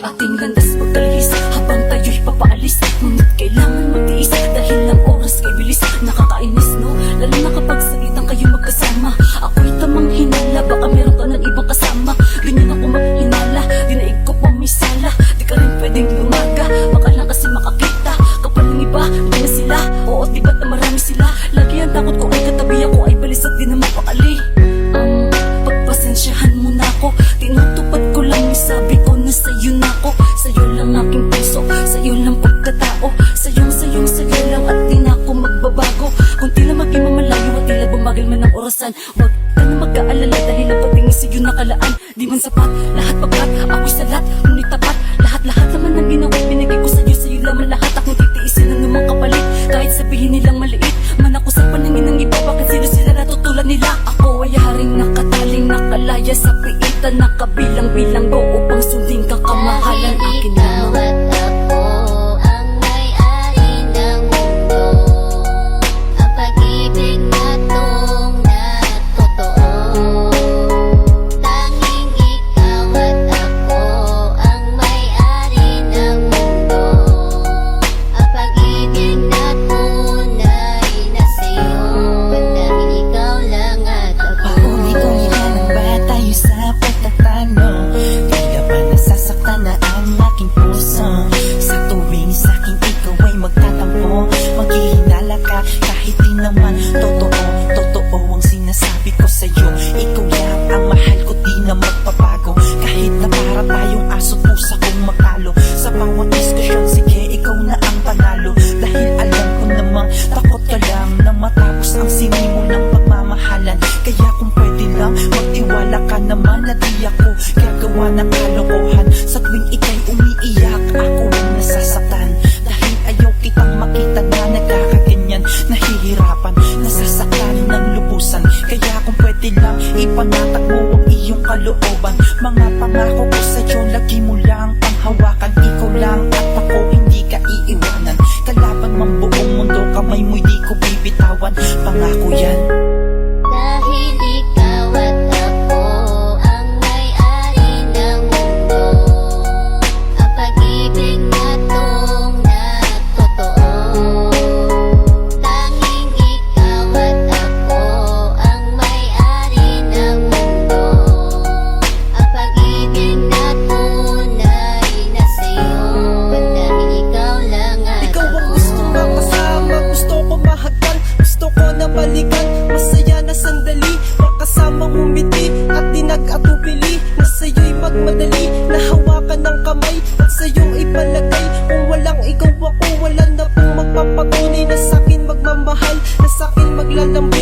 Ating landas magkalihis habang tayo'y papaalis. Ngunit kailangan magtiis dahil ang oras kay bilis. Nakakainis no, lalo na kapag salitang kayo magkasama. Ako'y tamang hinala, baka meron ka ng ibang kasama. Ganyan ako maghinala, dinaig ko pa may sala. Di ka rin pwedeng lumaga, baka lang kasi makakita. Kapag ng iba, hindi na sila. Oo, diba't na marami sila. Lagi ang takot ko ay katabi ako ay balis at di na mapakali. Pagpasensyahan mo na ako, tinutupad ko lang yung sabi ko na sa'yo na ako. Sa'yo lang aking puso, sa'yo lang pagkatao. Sa'yo lang at di na ako magbabago. Kung tila maging mamalayo at tila bumagal man ang orasan, wag ka na mag-aalala dahil ang patingin sa'yo nakalaan. Di man sapat, lahat pagkat ako'y salat, ngunit tapat. Lahat naman ang ginawa, binigay ko sa'yo laman lahat. Akong titiisin ng lumang kapalit, kahit sabihin nilang maliit. Man ako sa paningin ng iba, bakit sila natutulad nila? Ako ay haring nakataling, nakalaya sa piitan, nakabilang-bilang go upang sundin ka kamahalan. Akin lamang naman, totoo ang sinasabi ko sa'yo. Ikaw lang ang mahal ko, di na magpapago. Kahit na para tayong aso pusa kong makalo. Sa bawat diskusyon, sige, ikaw na ang panalo. Dahil alam ko namang takot ka lang na matapos ang sinimulang pagmamahalan. Kaya kung pwede lang, magtiwala ka naman na di ako gagawa ng kalokohan. Sa tuwing ika'y umiiyak, ako ang nasasaktan. Dahil ayaw kitang makita na nagkakaganyan. Nahihirapan, nasasaktan ng lubusan. Kaya kung pwede lang, ipanatag mo ang iyong kalooban. Mga pangako ko sa'yo, lagi mo lang panghawakan. Ikaw lang at ako, hindi ka iiwanan. Kalaban mang buong mundo, kamay mo'y di ko bibitawan. Pangako yan. Dahil ikaw at ako ang may-ari ng mundo. Ang pag-ibig na tong na totoo. Tanging ikaw at ako ang may-ari ng mundo. Ang pag-ibig na tunay na sa'yo. Dahil ikaw lang at ikaw ang gusto makasama, gusto ko mahagkan, gusto ko na balikan. Masaya na sandali, makasamang umiti at di nag-atubili. Na sa'yo'y magmadali, nahawakan ng kamay at sa'yong ipalagay. Kung walang ikaw ako, wala na pong magpapatunay na sa'kin magmamahal, na sa'kin maglalambing.